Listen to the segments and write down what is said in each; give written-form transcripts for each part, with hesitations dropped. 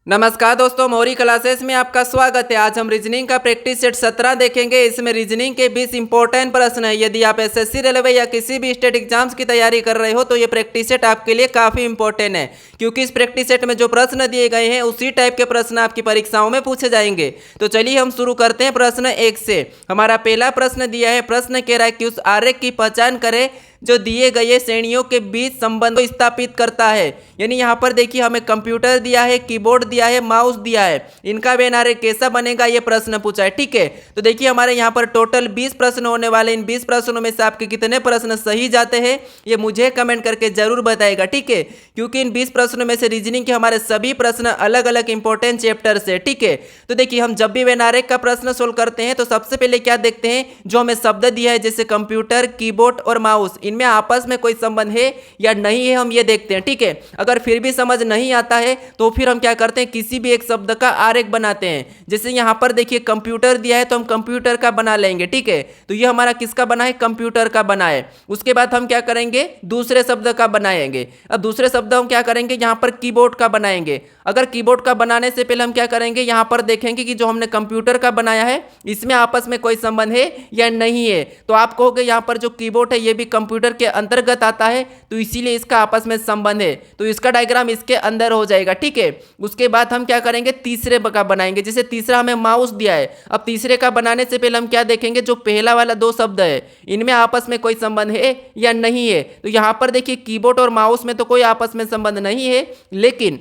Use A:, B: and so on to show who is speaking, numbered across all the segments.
A: नमस्कार दोस्तों, मौरी क्लासेस में आपका स्वागत है। आज हम रीजनिंग का प्रैक्टिस सेट 17 देखेंगे। इसमें रीजनिंग के 20 इंपॉर्टेंट प्रश्न है। यदि आप एसएससी रेलवे या किसी भी स्टेट एग्जाम्स की तैयारी कर रहे हो तो ये प्रैक्टिस सेट आपके लिए काफ़ी इंपॉर्टेंट है, क्योंकि इस प्रैक्टिस सेट में जो प्रश्न दिए गए हैं उसी टाइप के प्रश्न आपकी परीक्षाओं में पूछे जाएंगे। तो चलिए हम शुरू करते हैं प्रश्न 1 से। हमारा पहला प्रश्न दिया है। प्रश्न कह रहा है कि उस आरेख की पहचान करें जो दिए गए श्रेणियों के बीच संबंध को स्थापित करता है। यानी यहाँ पर देखिए हमें कंप्यूटर दिया है, कीबोर्ड दिया है, माउस दिया है, इनका वेन आरेख कैसा बनेगा ये प्रश्न पूछा है। ठीक है, तो देखिए हमारे यहाँ पर टोटल 20 प्रश्न होने वाले। इन 20 प्रश्नों में से आपके कितने प्रश्न सही जाते हैं ये मुझे कमेंट करके जरूर बताएगा। ठीक है, क्योंकि इन 20 प्रश्नों में से रीजनिंग के हमारे सभी प्रश्न अलग अलग इंपॉर्टेंट चैप्टर से। ठीक है, तो देखिए हम जब भी वेन आरेख का प्रश्न सोल्व करते हैं तो सबसे पहले क्या देखते हैं, जो हमें शब्द दिया है जैसे कंप्यूटर, कीबोर्ड और माउस, इनमें आपस में कोई संबंध है या नहीं है, हम ये देखते हैं। ठीक है, अगर फिर भी समझ नहीं आता है तो फिर हम क्या करते हैं, किसी भी एक शब्द का आरेख बनाते हैं। जैसे यहाँ पर देखिए कंप्यूटर दिया है तो हम कंप्यूटर का बना लेंगे। ठीक है, तो ये हमारा किसका बना है, कंप्यूटर का बना है। उसके बाद हम क्या करेंगे, दूसरे शब्द का बनाएंगे। अब दूसरे शब्द हम क्या करेंगे, यहाँ पर कीबोर्ड का बनाएंगे। अगर कीबोर्ड का बनाने से पहले हम क्या करेंगे, यहाँ पर देखेंगे कि जो हमने कंप्यूटर का बनाया है इसमें आपस में कोई संबंध है या नहीं है। तो आप कहोगे यहाँ पर जो कीबोर्ड है ये भी कंप्यूटर के अंतर्गत आता है, तो इसीलिए इसका आपस में संबंध है, तो इसका डायग्राम इसके अंदर हो जाएगा। ठीक है, उसके बाद हम क्या करेंगे, तीसरे का बनाएंगे। जैसे तीसरा हमें माउस दिया है, अब तीसरे का बनाने से पहले हम क्या देखेंगे, जो पहला वाला दो शब्द है इनमें आपस में कोई संबंध है या नहीं है। तो यहाँ पर देखिए कीबोर्ड और माउस में तो कोई आपस में संबंध नहीं है, लेकिन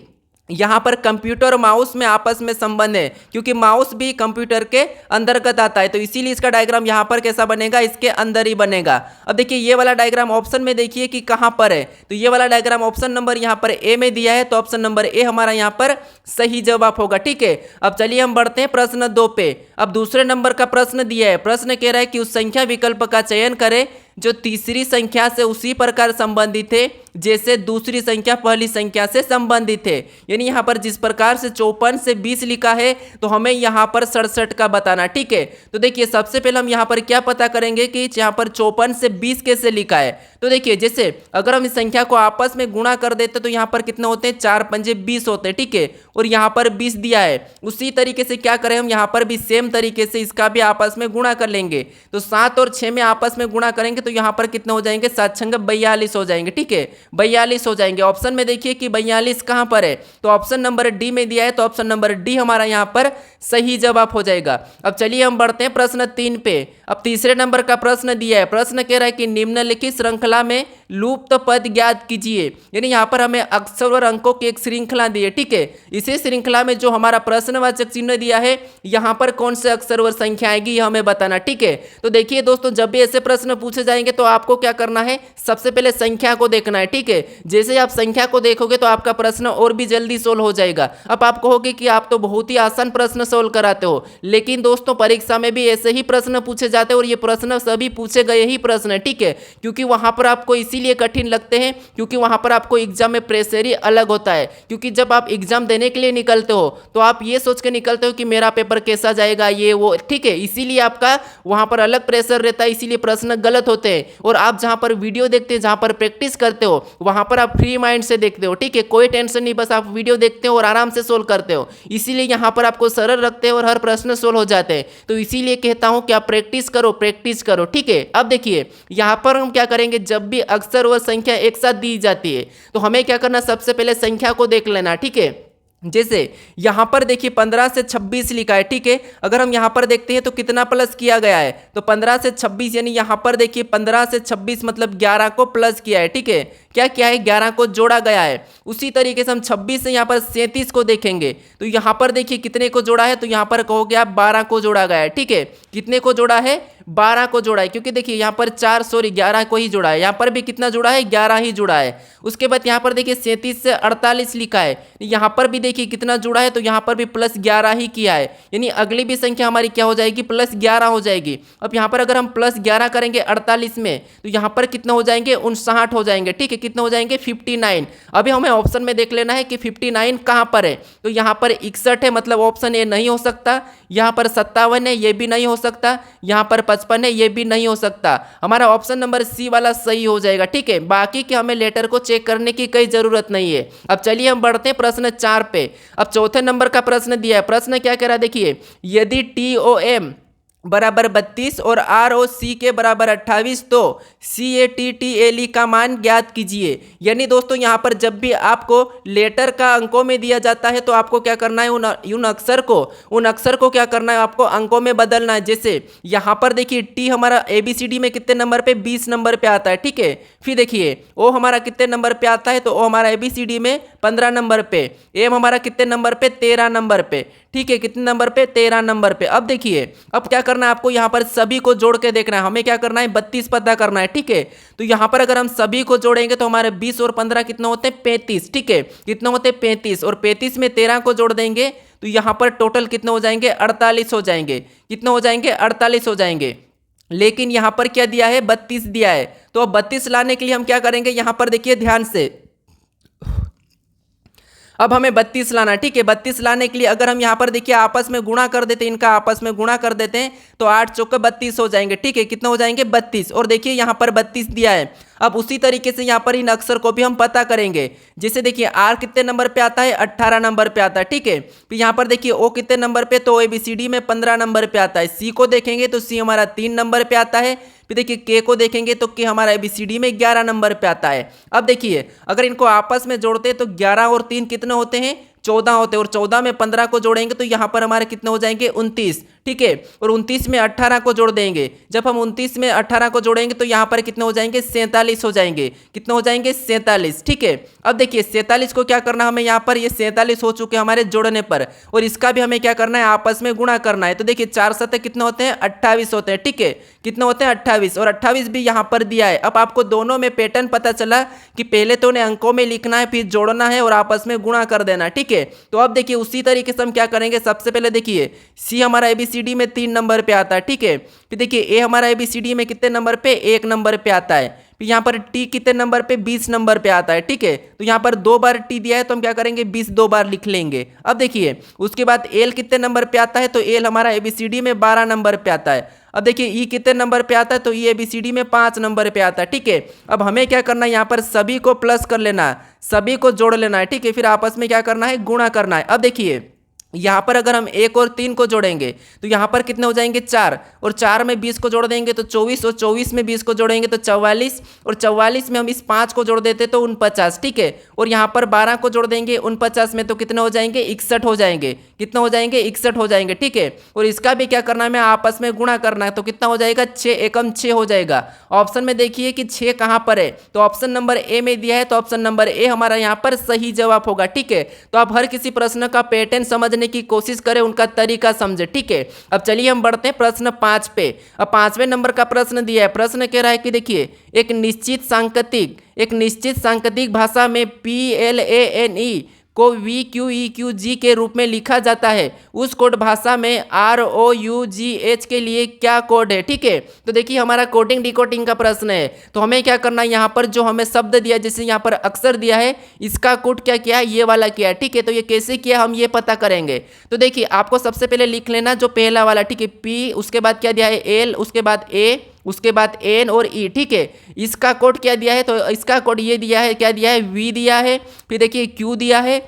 A: यहाँ पर कंप्यूटर और माउस में आपस में संबंध है, क्योंकि माउस भी कंप्यूटर के अंतर्गत आता है, तो इसीलिए इसका डायग्राम यहाँ पर कैसा बनेगा, इसके अंदर ही बनेगा। अब देखिए ये वाला डायग्राम ऑप्शन में देखिए कि कहाँ पर है, तो ये वाला डायग्राम ऑप्शन नंबर यहाँ पर ए में दिया है, तो ऑप्शन नंबर ए हमारा यहाँ पर सही जवाब होगा। ठीक है, अब चलिए हम बढ़ते हैं प्रश्न 2 पे। अब दूसरे नंबर का प्रश्न दिया है। प्रश्न कह रहा है कि उस संख्या विकल्प का चयन करें जो तीसरी संख्या से उसी प्रकार संबंधित है जैसे दूसरी संख्या पहली संख्या से संबंधित है। यानी यहाँ पर जिस प्रकार से 54 से 20 लिखा है तो हमें यहाँ पर 67 का बताना। ठीक है, तो देखिए सबसे पहले हम यहाँ पर क्या पता करेंगे कि यहाँ पर 54 से 20 कैसे लिखा है। तो देखिए जैसे अगर हम इस संख्या को आपस में गुणा कर देते तो यहाँ पर कितने होते हैं, 4 पंजे 20 होते हैं। ठीक है, और यहाँ पर 20 दिया है, उसी तरीके से क्या करें हम यहाँ पर भी सेम तरीके से इसका भी आपस में गुणा कर लेंगे। तो 7 और 6 में आपस में गुणा करेंगे तो यहाँ पर कितने हो जाएंगे, 7 छंग 42 हो जाएंगे। ठीक है, 42 हो जाएंगे। ऑप्शन में देखिए कि 42 कहाँ पर है, तो ऑप्शन नंबर डी में दिया है, तो ऑप्शन नंबर डी हमारा यहाँ पर सही जवाब हो जाएगा। अब चलिए हम बढ़ते हैं प्रश्न 3 पे। अब तीसरे नंबर का प्रश्न दिया है। प्रश्न कह रहा है कि निम्नलिखित श्रृंखला में लुप्त पद ज्ञात कीजिए। यानी यहाँ पर हमें अक्षर और अंकों की एक श्रृंखला दी है। ठीक है, इसी श्रृंखला में जो हमारा प्रश्नवाचक चिन्ह दिया है यहाँ पर कौन से अक्षर और संख्या आएगी यह हमें बताना। ठीक है, तो देखिए दोस्तों जब भी ऐसे प्रश्न पूछे जाएंगे तो आपको क्या करना है, सबसे पहले संख्या को देखना है। ठीक है, जैसे आप संख्या को देखोगे तो आपका प्रश्न और भी जल्दी सोल्व हो जाएगा। अब आप कहोगे कि आप तो बहुत ही आसान प्रश्न सोल्व कराते हो, लेकिन दोस्तों परीक्षा में भी ऐसे ही प्रश्न पूछे जाते हैं और ये प्रश्न सभी पूछे गए ही प्रश्न है। ठीक है, क्योंकि वहां पर आपको इसीलिए कठिन लगते हैं क्योंकि वहां पर आपको एग्जाम में प्रेशर ही अलग होता है। क्योंकि जब आप एग्जाम देने के लिए निकलते हो तो आप ये सोच के निकलते हो कि मेरा पेपर कैसा जाएगा ये वो। ठीक है, इसीलिए आपका वहां पर अलग प्रेशर रहता है, इसीलिए प्रश्न गलत होते हैं। और आप जहां पर वीडियो देखते हैं, जहां पर प्रैक्टिस करते हो, वहां पर आप फ्री माइंड से देखते हो। ठीक है, कोई टेंशन नहीं, बस आप वीडियो देखते हो और आराम से सोल्व करते हो, इसीलिए यहाँ पर आपको सरल रखते हैं और हर प्रश्न सोल्व हो जाते हैं। तो इसीलिए कहता हूं कि आप प्रैक्टिस करो, प्रैक्टिस करो। ठीक है, अब देखिए यहाँ पर हम क्या करेंगे, जब भी अक्षर और संख्या एक साथ दी जाती है तो हमें क्या करना, सबसे पहले संख्या को देख लेना। ठीक है, जैसे यहाँ पर देखिए 15 से 26 लिखा है। ठीक है, अगर हम यहाँ पर देखते हैं तो कितना प्लस किया गया है, तो 15 से 26 यानी यहाँ पर देखिए 15 से 26 मतलब 11 को प्लस किया है। ठीक है, क्या किया है, 11 को जोड़ा गया है। उसी तरीके से हम 26 से यहाँ पर 37 को देखेंगे तो यहाँ पर देखिए कितने को जोड़ा है, तो यहाँ पर कहोगे आप 12 को जोड़ा गया है। ठीक है, कितने को जोड़ा है, 12 को जोड़ा है, क्योंकि देखिए यहाँ पर 11 को ही जोड़ा है, यहाँ पर भी कितना जोड़ा है, 11 ही जोड़ा है। उसके बाद यहाँ पर देखिए 37 से 48 लिखा है, यहाँ पर भी देखिए कितना जुड़ा है, तो यहाँ पर भी प्लस 11 ही किया है, यानी अगली भी संख्या हमारी क्या हो जाएगी, प्लस 11 हो जाएगी। अब यहाँ पर अगर हम प्लस 11 करेंगे 48 में तो यहाँ पर कितना हो जाएंगे, 59 हो जाएंगे। ठीक है, कितने हो जाएंगे, 59। अभी हमें ऑप्शन में देख लेना है कि 59 कहाँ पर है, तो यहाँ पर 61 है, मतलब ऑप्शन ए नहीं हो सकता। यहाँ पर 57 है, ये भी नहीं हो सकता। यहाँ पर 55 है, ये भी नहीं हो सकता। हमारा ऑप्शन नंबर सी वाला सही हो जाएगा। ठीक है, बाकी के हमें लेटर को चेक करने की कोई जरूरत नहीं है। अब चलिए हम बढ़ते हैं प्रश्न 4 पे। अब चौथे नंबर का प्रश्न दिया है। प्रश्न क्या कह रहा है देखिए, यदि TOM बराबर 32 और ROC के बराबर 28 तो CATTLE का मान ज्ञात कीजिए। यानी दोस्तों यहाँ पर जब भी आपको लेटर का अंकों में दिया जाता है तो आपको क्या करना है, उन अक्षर को क्या करना है, आपको अंकों में बदलना है। जैसे यहाँ पर देखिए टी हमारा ABCD में कितने नंबर पे, 20 नंबर पे आता है। ठीक है, फिर देखिए ओ हमारा कितने नंबर पे आता है, तो ओ हमारा ABCD में 15 नंबर पे, एम हमारा कितने नंबर पे, 13 नंबर पे। ठीक है, कितने नंबर पे, 13 नंबर पे। अब देखिए अब क्या करना है आपको, यहाँ पर सभी को जोड़ के देखना है। हमें क्या करना है, 32 पता करना है। ठीक है, तो यहाँ पर अगर हम सभी को जोड़ेंगे तो हमारे 20 और 15 कितना होते हैं, 35। ठीक है, कितना होते हैं, 35, और 35 में 13 को जोड़ देंगे तो यहाँ पर टोटल कितने हो जाएंगे, 48 हो जाएंगे। कितने हो जाएंगे, 48 हो जाएंगे। लेकिन यहाँ पर क्या दिया है, 32 दिया है। तो अब 32 लाने के लिए हम क्या करेंगे, यहाँ पर देखिए ध्यान से, अब हमें 32 लाना है। ठीक है, 32 लाने के लिए अगर हम यहाँ पर देखिए आपस में गुणा कर देते हैं, इनका आपस में गुणा कर देते हैं तो 8 चौके 32 हो जाएंगे। ठीक है, कितना हो जाएंगे, 32। और देखिए यहाँ पर 32 दिया है। अब उसी तरीके से यहाँ पर इन अक्षर को भी हम पता करेंगे। जैसे देखिए आर कितने नंबर पे आता है, 18 नंबर पे आता है। ठीक है, फिर यहाँ पर देखिए ओ कितने नंबर पे, तो ABCD में 15 नंबर पे आता है। सी को देखेंगे तो सी हमारा 3 नंबर पे आता है। फिर देखिए के को देखेंगे तो के हमारा ABCD में 11 नंबर पे आता है। अब देखिए अगर इनको आपस में जोड़ते हैं तो 11 और 3 कितने होते हैं, 14 होते हैं। और 14 में 15 को जोड़ेंगे तो यहाँ पर हमारे कितने हो जाएंगे, 29। ठीक है, और 29 में 18 को जोड़ देंगे। जब हम 29 में 18 को जोड़ेंगे तो यहाँ पर कितने हो जाएंगे, 47 हो जाएंगे। कितने हो जाएंगे, 47। ठीक है, अब देखिए 47 को क्या करना हमें, यहाँ पर ये 47 हो चुके हमारे जोड़ने पर, और इसका भी हमें क्या करना है, आपस में गुणा करना है। तो देखिए 4 7 कितने होते हैं, 28 होते हैं। ठीक है, कितने होते हैं, 28, और 28 भी यहाँ पर दिया है। अब आपको दोनों में पैटर्न पता चला कि पहले तो उन्हें अंकों में लिखना है, फिर जोड़ना है और आपस में गुणा कर देना। ठीक है, तो अब देखिए उसी तरीके से हम क्या करेंगे, सबसे पहले देखिए सी हमारा ABCD में 3 नंबर पे आता है। ठीक है, फिर देखिए ए हमारा ABCD में कितने नंबर पे, 1 नंबर पे आता है। फिर यहाँ पर टी कितने नंबर पे, 20 नंबर पे आता है। ठीक है, तो यहाँ पर 2 बार टी दिया है तो हम क्या करेंगे, 20 2 बार लिख लेंगे। अब देखिए उसके बाद एल कितने नंबर पे आता है, तो एल हमारा ABCD में 12 नंबर पे आता है। अब देखिए ई कितने नंबर पे आता है, तो ई ABCD में 5 नंबर पे आता है। ठीक है, अब हमें क्या करना है, यहाँ पर सभी को प्लस कर लेना है, सभी को जोड़ लेना है। ठीक है, फिर आपस में क्या करना है, गुणा करना है। अब देखिए यहाँ पर अगर हम 1 और 3 को जोड़ेंगे तो यहाँ पर कितने हो जाएंगे, 4, और 4 में 20 को जोड़ देंगे तो 24, और 24 में 20 को जोड़ेंगे तो 44, और 44 में हम इस 5 को जोड़ देते तो 49। ठीक है, और यहाँ पर 12 को जोड़ देंगे 49 में तो कितने हो जाएंगे, 61 हो जाएंगे। कितने हो जाएंगे, 61 हो जाएंगे। ठीक है, और इसका भी क्या करना है, हमें आपस में गुणा करना है। तो कितना हो जाएगा, 6 एकम 6 हो जाएगा। ऑप्शन में देखिए कि 6 कहाँ पर है, तो ऑप्शन नंबर ए में दिया है, तो ऑप्शन नंबर ए हमारा यहाँ पर सही जवाब होगा। ठीक है, तो आप हर किसी प्रश्न का पैटर्न समझने की कोशिश करें, उनका तरीका समझे। ठीक है, अब चलिए हम बढ़ते हैं प्रश्न 5 पे। अब 5वें नंबर का प्रश्न दिया है। प्रश्न कह रहा है कि देखिए एक निश्चित सांकेतिक भाषा में PLANE को VQEQG के रूप में लिखा जाता है, उस कोड भाषा में ROUGH के लिए क्या कोड है। ठीक है, तो देखिए हमारा कोडिंग डिकोडिंग का प्रश्न है, तो हमें क्या करना है, यहाँ पर जो हमें शब्द दिया, जैसे यहाँ पर अक्षर दिया है, इसका कोड क्या किया है, ये वाला किया है। ठीक है, तो ये कैसे किया हम ये पता करेंगे। तो देखिए आपको सबसे पहले लिख लेना जो पहला वाला। ठीक है, P, उसके बाद क्या दिया है, L, उसके बाद A, उसके बाद N और E। ठीक है, इसका कोड क्या दिया है, तो इसका कोड ये दिया है, क्या दिया है, V दिया है। फिर देखिए Q दिया है,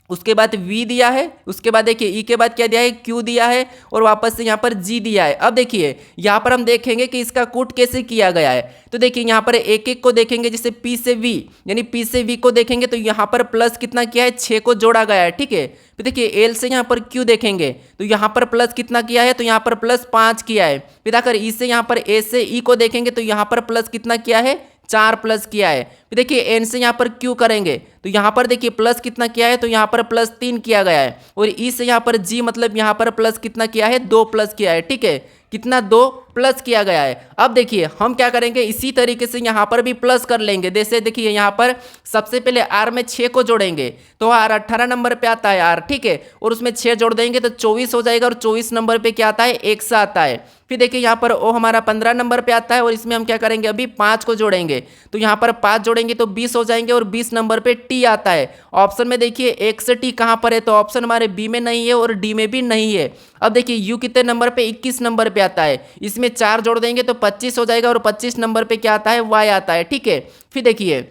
A: उसके बाद V दिया है, उसके बाद देखिए E के बाद क्या दिया है, Q दिया है, और वापस से यहाँ पर G दिया है। अब देखिए यहाँ पर हम देखेंगे कि इसका कूट कैसे किया गया है। तो देखिए यहाँ पर एक एक को देखेंगे, जैसे P से V, यानी P से V को देखेंगे तो यहाँ पर प्लस कितना किया है, 6 को जोड़ा गया है। ठीक है, तो देखिए L से यहाँ पर Q देखेंगे तो यहाँ पर प्लस कितना किया है, तो यहाँ पर प्लस 5 किया है। फिर आकर E से यहाँ पर A से E को देखेंगे तो यहाँ पर प्लस कितना किया है, 4 प्लस किया है। फिर देखिए N से यहाँ पर Q करेंगे तो यहाँ पर देखिए प्लस कितना किया है, तो यहाँ पर प्लस 3 किया गया है। और E से यहाँ पर G मतलब यहाँ पर प्लस कितना किया है, 2 प्लस किया है। ठीक है, कितना 2 प्लस किया गया है। अब देखिए हम क्या करेंगे, इसी तरीके से यहाँ पर भी प्लस कर लेंगे। जैसे देखिए यहाँ पर सबसे पहले R में 6 को जोड़ेंगे तो R 18 नंबर पे आता है R। ठीक है, और उसमें 6 जोड़ देंगे तो 24 हो जाएगा, और 24 नंबर पे क्या आता है, 1 आता है। फिर देखिए यहाँ पर O हमारा 15 नंबर पे आता है, और इसमें हम क्या करेंगे, अभी 5 को जोड़ेंगे तो यहाँ पर 5 जोड़ेंगे तो 20 हो जाएंगे, और 20 नंबर पे T टी आता है। ऑप्शन में देखिए एक से टी कहाँ पर है, तो ऑप्शन हमारे बी में नहीं है और डी में भी नहीं है। अब देखिए यू कितने नंबर पे, 21 नंबर पे आता है। इसमें 4 जोड़ देंगे तो 25 हो जाएगा और 25 नंबर पे क्या आता है, वाई आता है। ठीक है, फिर देखिए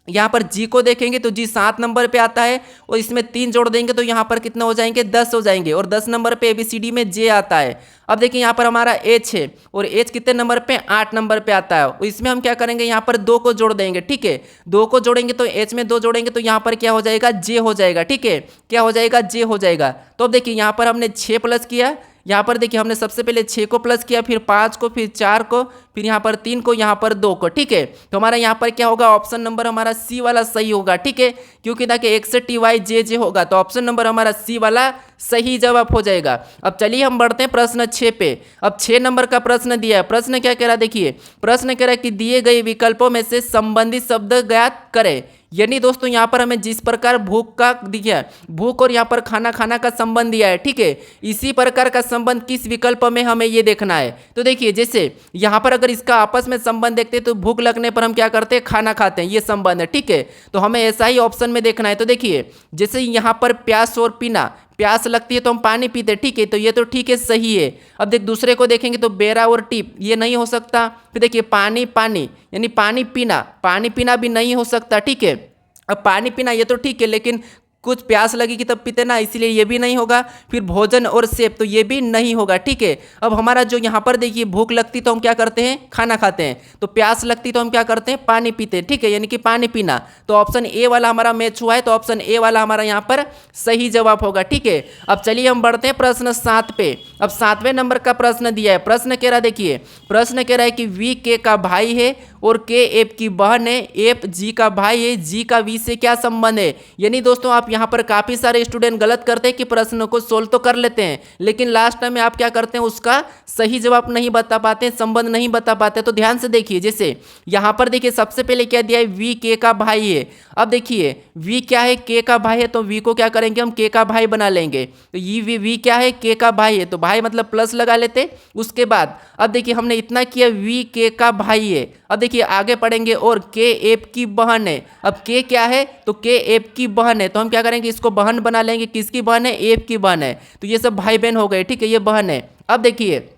A: यहाँ पर जी को देखेंगे तो जी 7 नंबर पे आता है और इसमें 3 जोड़ देंगे तो यहाँ पर कितने हो जाएंगे, 10 हो जाएंगे और 10 नंबर पे ABCD में जे आता है। अब देखिए यहाँ पर हमारा एच है और एच कितने नंबर पे, 8 नंबर पे आता है। और इसमें हम क्या करेंगे, यहाँ पर 2 को जोड़ देंगे। ठीक है, 2 को जोड़ेंगे तो एच में 2 जोड़ेंगे तो यहाँ पर क्या हो जाएगा, जे हो जाएगा। ठीक है, क्या हो जाएगा, जे हो जाएगा। तो अब देखिए यहाँ पर हमने 6 प्लस किया, यहाँ पर देखिए हमने सबसे पहले 6 को प्लस किया, फिर 5 को, फिर 4 को, फिर यहाँ पर 3 को, यहाँ पर 2 को। ठीक है, तो हमारा यहाँ पर क्या होगा, ऑप्शन नंबर हमारा सी वाला सही होगा। ठीक है, क्योंकि देखिए एक से टी वाई जे जे होगा तो ऑप्शन नंबर हमारा सी वाला सही जवाब हो जाएगा। अब चलिए हम बढ़ते हैं प्रश्न 6 पे। अब 6 नंबर का प्रश्न दिया है। प्रश्न क्या कह रहा है, देखिए प्रश्न कह रहा है कि दिए गए विकल्पों में से संबंधित शब्द ज्ञात करें। यानी दोस्तों यहाँ पर हमें जिस प्रकार भूख का दिया है, भूख और यहाँ पर खाना खाना का संबंध दिया है। ठीक है, इसी प्रकार का संबंध किस विकल्प में हमें ये देखना है। तो देखिए जैसे यहाँ पर अगर इसका आपस में संबंध देखते हैं तो भूख लगने पर हम क्या करते हैं, खाना खाते हैं, ये संबंध है। ठीक है, तो हमें ऐसा ही ऑप्शन में देखना है। तो देखिए जैसे यहाँ पर प्यास और पीना, प्यास लगती है तो हम पानी पीते हैं। ठीक है, तो ये तो ठीक है, सही है। अब देख दूसरे को देखेंगे तो बेरा और टीप, ये नहीं हो सकता। फिर देखिए पानी पानी यानी पानी पीना भी नहीं हो सकता। ठीक है, अब पानी पीना ये तो ठीक है, लेकिन कुछ प्यास लगेगी तब पीते ना, इसीलिए ये भी नहीं होगा। फिर भोजन और सेब, तो ये भी नहीं होगा। ठीक है, अब हमारा जो यहाँ पर देखिए भूख लगती तो हम क्या करते हैं, खाना खाते हैं, तो प्यास लगती तो हम क्या करते हैं, पानी पीते हैं। ठीक है, यानी कि पानी पीना, तो ऑप्शन ए वाला हमारा मैच हुआ है, तो ऑप्शन ए वाला हमारा यहाँ पर सही जवाब होगा। ठीक है, अब चलिए हम बढ़ते हैं प्रश्न 7 पे। अब 7वें नंबर का प्रश्न दिया है। प्रश्न कह रहा है, देखिए प्रश्न कह रहा है कि वी के का भाई है और के एफ की बहन है, एफ जी का भाई है, जी का वी से क्या संबंध है। यानी दोस्तों आप यहाँ पर काफी सारे स्टूडेंट गलत करते हैं कि प्रश्न को सोल्व तो कर लेते हैं, लेकिन लास्ट टाइम में आप क्या करते हैं, उसका सही जवाब नहीं बता पाते, संबंध नहीं बता पाते। तो ध्यान से देखिए, जैसे यहाँ पर देखिए सबसे पहले क्या दिया है, वी के का भाई है। अब देखिए वी क्या है, के का भाई है, तो वी को क्या करेंगे, हम के का भाई बना लेंगे। तो ये वी क्या है, के का भाई है, तो भाई मतलब प्लस लगा लेते। उसके बाद अब देखिए हमने इतना किया, वी के का भाई है। अब देखिए आगे पढ़ेंगे, और के एफ की बहन है। अब के क्या है, तो के एफ की बहन है, तो हम क्या करेंगे, इसको बहन बना लेंगे। किसकी बहन है, एफ की बहन है, तो ये सब भाई बहन हो गए। ठीक है, ये बहन है। अब देखिए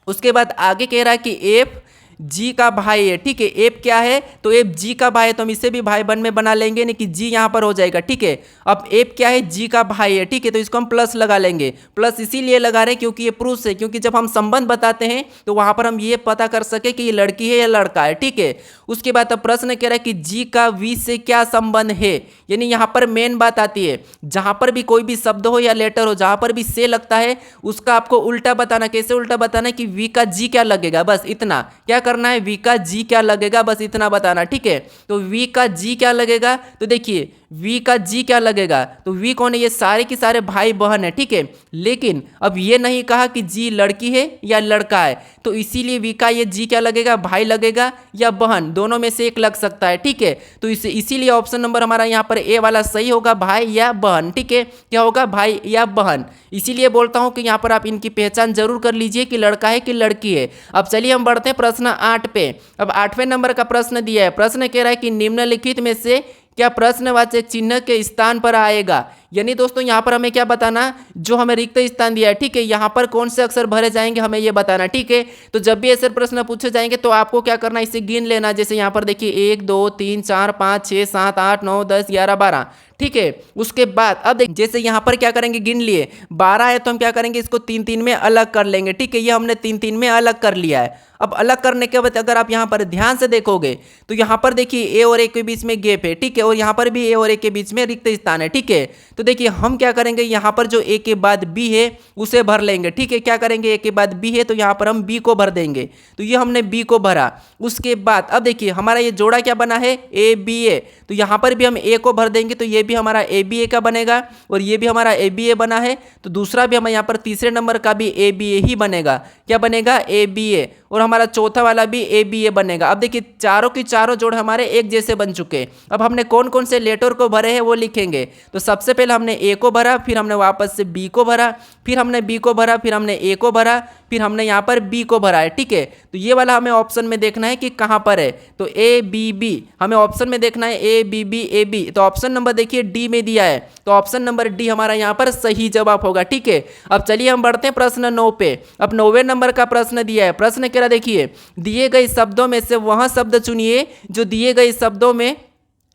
A: उसके बाद आगे कह रहा है कि एफ जी का भाई है। ठीक है, एफ क्या है, तो एफ जी का भाई है, तो हम इसे भी भाई बहन में बना लेंगे, नहीं कि जी यहाँ पर हो जाएगा। ठीक है, अब एफ क्या है, जी का भाई है। ठीक है, तो इसको हम प्लस लगा लेंगे। प्लस इसीलिए लगा रहे हैं क्योंकि ये पुरुष है, क्योंकि जब हम संबंध बताते हैं तो वहां पर हम ये पता कर सके कि ये लड़की है या लड़का है। ठीक है, उसके बाद अब प्रश्न कह रहा है कि जी का वी से क्या संबंध है। यानी यहाँ पर मेन बात आती है, जहां पर भी कोई भी शब्द हो या लेटर हो, जहां पर भी से लगता है उसका आपको उल्टा बताना। कैसे उल्टा बताना, कि वी का जी क्या लगेगा, बस इतना क्या करना है, वी का जी क्या लगेगा, बस इतना बताना। ठीक है, तो वी का जी क्या लगेगा, तो देखिए वी का जी क्या लगेगा, तो वी कौन है, ये सारे के सारे भाई बहन है। ठीक है, लेकिन अब ये नहीं कहा कि जी लड़की है या लड़का है, तो इसीलिए वी का ये जी क्या लगेगा, भाई लगेगा या बहन, दोनों में से एक लग सकता है। ठीक है, तो इसीलिए ऑप्शन नंबर हमारा यहाँ पर ए वाला सही होगा, भाई या बहन। ठीक है, क्या होगा, भाई या बहन। इसीलिए बोलता हूँ कि यहाँ पर आप इनकी पहचान जरूर कर लीजिए कि लड़का है कि लड़की है। अब चलिए हम बढ़ते हैं प्रश्न 8 पे। अब 8वें नंबर का प्रश्न दिया है। प्रश्न कह रहा है कि निम्नलिखित में से क्या प्रश्नवाचक चिन्ह के स्थान पर आएगा। यानी दोस्तों यहाँ पर हमें क्या बताना, जो हमें रिक्त स्थान दिया है। ठीक है, यहाँ पर कौन से अक्षर भरे जाएंगे हमें ये बताना। ठीक है, तो जब भी ऐसे प्रश्न पूछे जाएंगे तो आपको क्या करना, इसे गिन लेना। जैसे यहाँ पर देखिए 1 2 3 4 5 6 7 8 9 10 11 12। ठीक है, उसके बाद अब देख, जैसे यहाँ पर क्या करेंगे, गिन लिए 12 है तो हम क्या करेंगे, इसको 3 3 में अलग कर लेंगे। ठीक है, ये हमने 3 3 में अलग कर लिया है। अब अलग करने के बाद अगर आप यहाँ पर ध्यान से देखोगे तो यहाँ पर देखिए ए और ए के बीच में गैप है। ठीक है, और यहाँ पर भी ए और ए के बीच में रिक्त स्थान है। ठीक है, तो देखिए हम क्या करेंगे, यहाँ पर जो ए के बाद बी है उसे भर लेंगे। ठीक है, क्या करेंगे, ए के बाद बी है तो यहाँ पर हम बी को भर देंगे, तो ये हमने बी को भरा। उसके बाद अब देखिए हमारा ये जोड़ा क्या बना है, ए बी ए, तो यहाँ पर भी हम ए को भर देंगे, तो ये भी हमारा ए बी ए का बनेगा और ये भी हमारा ए बी ए बना है, तो दूसरा भी हमें यहाँ पर तीसरे नंबर का भी ए बी ए ही बनेगा। क्या बनेगा, ए बी ए, और हमारा चौथा वाला भी ए बी ए बनेगा। अब देखिए चारों की चारों जोड़ हमारे एक जैसे बन चुके हैं। अब हमने कौन कौन से लेटर को भरे हैं वो लिखेंगे। तो सबसे पहले पहले हमने ए को भरा, फिर हमने वापस से बी को भरा, फिर हमने बी को भरा, फिर हमने ए को भरा, फिर हमने यहाँ पर बी को भरा है। ठीक है, तो ये वाला हमें ऑप्शन में देखना है कि कहाँ पर है। तो ए बी बी हमें ऑप्शन में देखना है, A B B A B. तो ऑप्शन नंबर देखिए डी में दिया है, तो ऑप्शन नंबर डी हमारा यहाँ पर सही जवाब होगा। ठीक है, अब चलिए हम बढ़ते हैं प्रश्न 9 पे। अब 9वें नंबर का प्रश्न दिया है। प्रश्न कह रहा देखिए, दिए गए शब्दों में से वह शब्द चुनिए जो दिए गए शब्दों में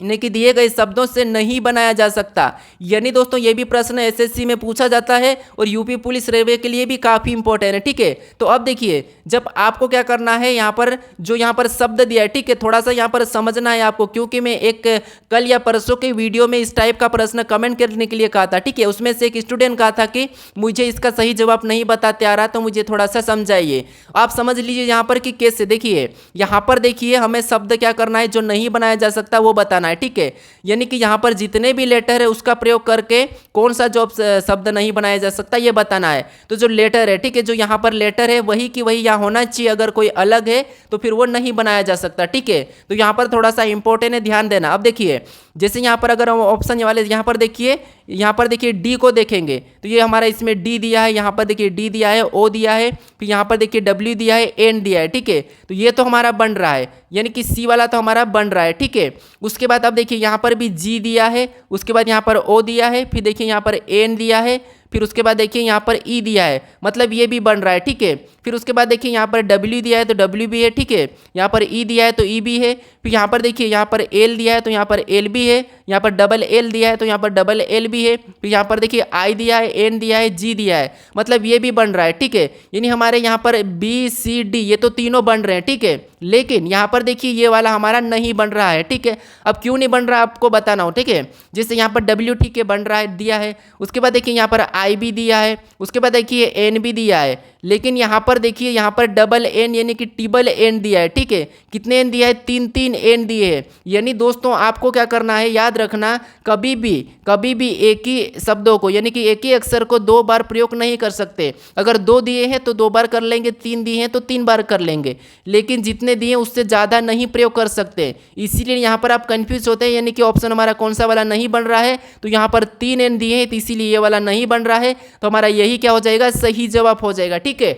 A: यानी कि दिए गए शब्दों से नहीं बनाया जा सकता। यानी दोस्तों ये भी प्रश्न एसएससी में पूछा जाता है और यूपी पुलिस रेलवे के लिए भी काफ़ी इंपॉर्टेंट है। ठीक है, तो अब देखिए जब आपको क्या करना है, यहाँ पर जो यहाँ पर शब्द दिया है, ठीक है, थोड़ा सा यहाँ पर समझना है आपको, क्योंकि मैं एक कल या परसों के वीडियो में इस टाइप का प्रश्न कमेंट करने के लिए कहा था। ठीक है, उसमें से एक स्टूडेंट कहा था कि मुझे इसका सही जवाब नहीं बताते आ रहा, तो मुझे थोड़ा सा समझाइए। आप समझ लीजिए यहाँ पर कि कैसे। देखिए यहाँ पर देखिए हमें शब्द क्या करना है, जो नहीं बनाया जा सकता वो बताना है। ठीक है, यानी कि यहाँ पर जितने भी लेटर है उसका प्रयोग करके कौन सा जो शब्द नहीं बनाया जा सकता ये बताना है। तो जो लेटर है, ठीक है, जो यहाँ पर लेटर है वही की वही यहाँ होना चाहिए, अगर कोई अलग है तो फिर वो नहीं बनाया जा सकता। ठीक है, तो यहाँ पर थोड़ा सा इंपॉर्टेंट है, ध्यान देना। अब देखिए जैसे यहाँ पर अगर हम ऑप्शन वाले यहाँ पर देखिए डी को देखेंगे तो ये हमारा इसमें डी दिया है, यहाँ पर देखिए डी दिया है, ओ दिया है, फिर यहाँ पर देखिए डब्ल्यू दिया है, एन दिया है। ठीक है, तो ये तो हमारा बन रहा है, यानी कि सी वाला तो हमारा बन रहा है। ठीक है, उसके बाद अब देखिए यहाँ पर भी जी दिया है, उसके बाद यहाँ पर ओ दिया है, फिर देखिए यहाँ पर एन दिया है, फिर उसके बाद देखिए यहाँ पर ई दिया है, मतलब ये भी बन रहा है। ठीक है, फिर उसके बाद देखिए यहाँ पर डब्ल्यू दिया है तो डब्ल्यू भी है। ठीक है, यहाँ पर ई दिया है तो ई भी है, फिर यहाँ पर देखिए यहाँ पर एल दिया है तो यहाँ पर एल भी है, यहाँ पर डबल एल दिया है तो यहाँ पर डबल एल भी है, फिर यहाँ पर देखिए आई दिया है, एन दिया है, जी दिया है, मतलब ये भी बन रहा है। ठीक है, यानी हमारे यहाँ पर बी सी डी ये तो तीनों बन रहे हैं। ठीक है, लेकिन यहाँ पर देखिए ये वाला हमारा नहीं बन रहा है। ठीक है, अब क्यों नहीं बन रहा आपको बताना हो। ठीक है, जैसे यहाँ पर डब्ल्यू ठीक है बन रहा है, दिया है, उसके बाद देखिए यहाँ पर आई भी दिया है, उसके बाद देखिए एन भी दिया है, लेकिन यहाँ पर देखिए यहाँ पर डबल एन यानी कि टिबल एन दिया है। ठीक है, कितने एन दिया है, तीन तीन एन दिए हैं। यानी दोस्तों आपको क्या करना है, याद रखना, कभी भी एक ही शब्दों को यानी कि एक ही अक्षर को दो बार प्रयोग नहीं कर सकते। अगर दो दिए हैं तो दो बार कर लेंगे, तीन दिए हैं तो तीन बार कर लेंगे, लेकिन जितने दिए उससे ज़्यादा नहीं प्रयोग कर सकते। इसीलिए यहाँ पर आप कंफ्यूज होते हैं, यानी कि ऑप्शन हमारा कौन सा वाला नहीं बन रहा है, तो यहाँ पर तीन एन दिए हैं तो इसीलिए ये वाला नहीं बन रहा है, तो हमारा यही क्या हो जाएगा, सही जवाब हो जाएगा। ठीक है,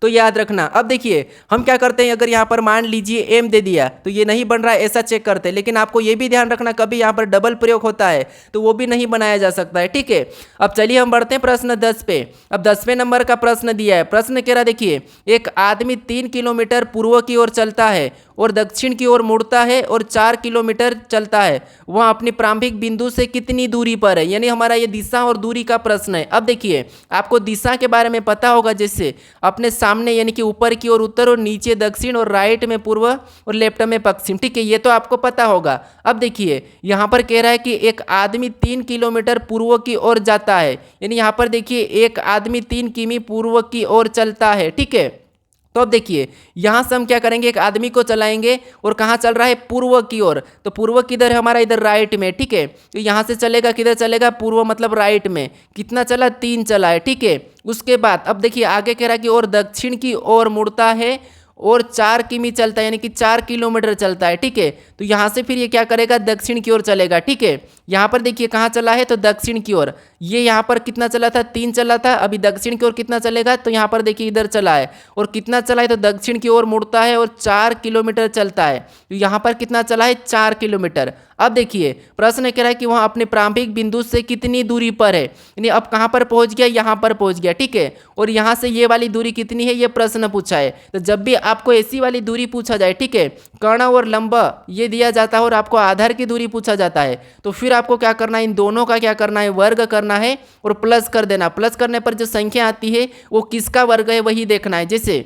A: तो याद रखना। अब देखिए हम क्या करते हैं, अगर यहाँ पर मान लीजिए एम दे दिया तो ये नहीं बन रहा है, ऐसा चेक करते हैं, लेकिन आपको ये भी ध्यान रखना कभी यहाँ पर डबल प्रयोग होता है तो वो भी नहीं बनाया जा सकता है। ठीक है, अब चलिए हम बढ़ते हैं प्रश्न 10 पे। अब 10वें नंबर का प्रश्न दिया है। प्रश्न कह रहा देखिए, एक आदमी 3 किलोमीटर पूर्व की ओर चलता है और दक्षिण की ओर मुड़ता है और 4 किलोमीटर चलता है, वह अपनी प्रारंभिक बिंदु से कितनी दूरी पर है। यानी हमारा ये दिशा और दूरी का प्रश्न है। अब देखिए आपको दिशा के बारे में पता होगा, जैसे अपने सामने यानी कि ऊपर की ओर उत्तर और नीचे दक्षिण और राइट में पूर्व और लेफ्ट में पश्चिम। ठीक है, ये तो आपको पता होगा। अब देखिए यहाँ पर कह रहा है कि एक आदमी 3 किलोमीटर पूर्व की ओर जाता है, यानी यहाँ पर देखिए एक आदमी 3 किमी पूर्व की ओर चलता है। ठीक है, तो अब देखिए यहाँ से हम क्या करेंगे, एक आदमी को चलाएंगे और कहाँ चल रहा है, पूर्व की ओर। तो पूर्व किधर है हमारा, इधर राइट में। ठीक है, तो यहाँ से चलेगा किधर चलेगा, पूर्व मतलब राइट में। कितना चला, 3 चला है। ठीक है, उसके बाद अब देखिए आगे कह रहा है कि और दक्षिण की ओर मुड़ता है और 4 किमी चलता है, यानी कि 4 किलोमीटर चलता है। ठीक है, तो यहाँ से फिर ये क्या करेगा, दक्षिण की ओर चलेगा। ठीक है, यहाँ पर देखिए कहाँ चला है, तो दक्षिण की ओर। ये यहाँ पर कितना चला था, 3 चला था, अभी दक्षिण की ओर कितना चलेगा, तो यहाँ पर देखिए इधर चला है और कितना चला है, तो दक्षिण की ओर मुड़ता है और 4 किलोमीटर चलता है। तो यहाँ पर कितना चला है, 4 किलोमीटर। अब देखिए प्रश्न कह रहा है कि वह अपने प्रारंभिक बिंदु से कितनी दूरी पर है, यानी अब कहाँ पर पहुँच गया, यहाँ पर पहुँच गया। ठीक है, और यहाँ से ये वाली दूरी कितनी है, ये प्रश्न पूछा है। तो जब भी आपको ऐसी वाली दूरी पूछा जाए, ठीक है, कर्ण और लंब ये दिया जाता है और आपको आधार की दूरी पूछा जाता है, तो फिर आपको क्या करना है, इन दोनों का क्या करना है, वर्ग करना है और प्लस कर देना। प्लस करने पर जो संख्या आती है वो किसका वर्ग है वही देखना है। जैसे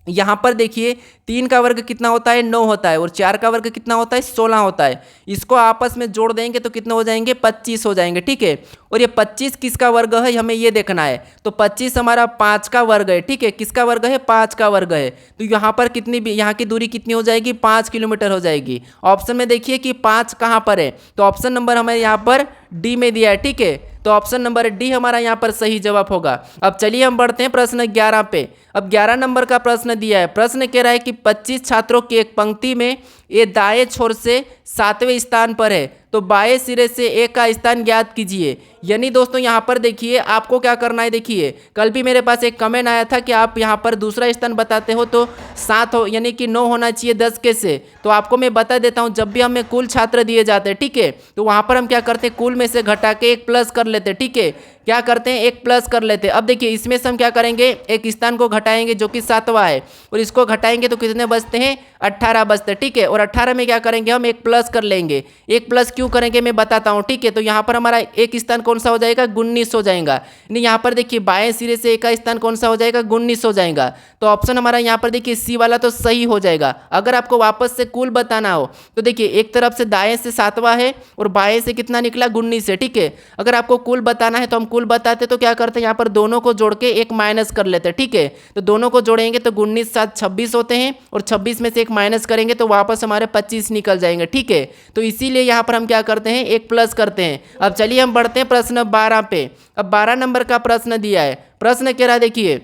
A: यहाँ पर देखिए 3 का वर्ग कितना होता है, 9 होता है, और 4 का वर्ग कितना होता है, 16 होता है। इसको आपस में जोड़ देंगे तो कितने हो जाएंगे, 25 हो जाएंगे। ठीक है, और ये 25 किसका वर्ग है हमें ये देखना है। तो 25 हमारा 5 का वर्ग है। ठीक है, किसका वर्ग है, 5 का वर्ग है। तो यहाँ पर कितनी, यहाँ की दूरी कितनी हो जाएगी, 5 किलोमीटर हो जाएगी। ऑप्शन में देखिए कि 5 कहाँ पर है, तो ऑप्शन नंबर हमें यहाँ पर डी में दिया है। ठीक है, तो ऑप्शन नंबर डी हमारा यहाँ पर सही जवाब होगा। अब चलिए हम बढ़ते हैं प्रश्न 11 पे। अब 11 नंबर का प्रश्न दिया है। प्रश्न कह रहा है कि 25 छात्रों की एक पंक्ति में ये दाएं छोर से 7वें स्थान पर है, तो बाएं सिरे से ए का स्थान ज्ञात कीजिए। यानी दोस्तों यहाँ पर देखिए आपको क्या करना है, देखिए कल भी मेरे पास एक कमेंट आया था कि आप यहाँ पर दूसरा स्थान बताते हो तो 7 हो यानी कि 9 होना चाहिए 10 के से। तो आपको मैं बता देता हूँ, जब भी हमें कुल छात्र दिए जाते हैं, ठीक है, तो वहाँ पर हम क्या करते हैं, कुल में से घटा के एक प्लस कर लेते हैं, ठीक है, क्या करते हैं, एक प्लस कर लेते हैं। अब देखिए इसमें से हम क्या करेंगे, एक स्थान को घटाएंगे जो कि 7वां है, और इसको घटाएंगे तो कितने बचते हैं, 18 बचते हैं, ठीक है। और 18 में क्या करेंगे, हम एक प्लस कर लेंगे। एक प्लस क्यों करेंगे मैं बताता हूँ, ठीक है। तो यहाँ पर हमारा एक स्थान कौन सा हो जाएगा, 19 हो जाएगा। नहीं, यहाँ पर देखिए बाएं सिरे से एक का स्थान कौन सा हो जाएगा, 19 हो जाएगा। तो ऑप्शन हमारा यहाँ पर देखिए सी वाला तो सही हो जाएगा। अगर आपको वापस से कुल बताना हो तो देखिए एक तरफ से दाएं से 7वां है और बाएं से कितना निकला, 19 है, ठीक है। अगर आपको कुल बताना है तो हम कुल बताते तो क्या करते हैं, यहाँ पर दोनों को जोड़ के एक माइनस कर लेते हैं, ठीक है। तो दोनों को जोड़ेंगे तो 19 7 26 होते हैं, और 26 में से एक माइनस करेंगे तो वापस हमारे 25 निकल जाएंगे, ठीक है। तो इसीलिए यहाँ पर हम क्या करते हैं, एक प्लस करते हैं। अब चलिए हम बढ़ते हैं प्रश्न 12 पे। अब 12 नंबर का प्रश्न दिया है। प्रश्न कह रहा है, देखिए